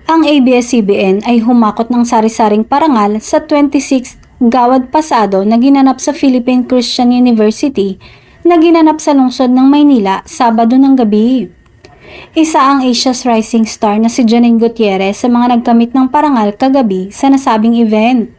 Ang ABS-CBN ay humakot ng sari-saring parangal sa 26th Gawad Pasado na ginanap sa Philippine Christian University na ginanap sa lungsod ng Maynila Sabado ng gabi. Isa ang Asia's Rising Star na si Janine Gutierrez sa mga nagkamit ng parangal kagabi sa nasabing event.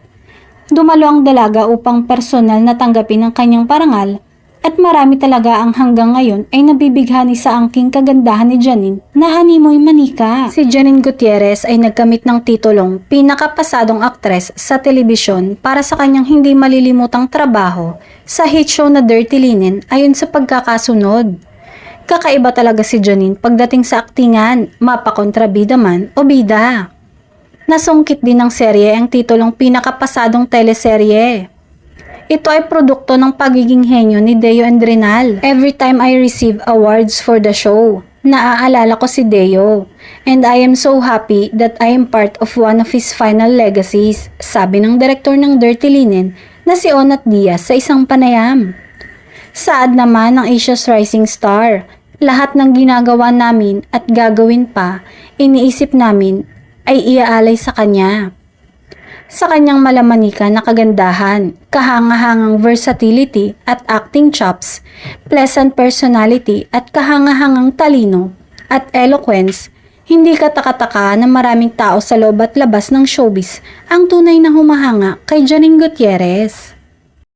Dumalo ang dalaga upang personal na tanggapin ang kanyang parangal at marami talaga ang hanggang ngayon ay nabibighani sa angking kagandahan ni Janine na animoy manika. Si Janine Gutierrez ay nagkamit ng titulong pinakapasadong aktres sa telebisyon para sa kanyang hindi malilimutang trabaho sa hit show na Dirty Linen ayon sa pagkakasunod. Kakaiba talaga si Janine pagdating sa aktingan, mapakontrabida man o bida. Nasungkit din ng serye ang titulong pinakapasadong teleserye. Ito ay produkto ng pagiging henyo ni Deo Endrinal. Every time I receive awards for the show, naaalala ko si Deo. And I am so happy that I am part of one of his final legacies, sabi ng direktor ng Dirty Linen na si Onat Diaz sa isang panayam. Saad naman ng Asia's Rising Star, lahat ng ginagawa namin at gagawin pa, iniisip namin ay iaalay sa kanya. Sa kanyang malamanika na kagandahan, kahangahangang versatility at acting chops, pleasant personality at kahangahangang talino at eloquence, hindi katakataka na maraming tao sa loob at labas ng showbiz ang tunay na humahanga kay Janine Gutierrez.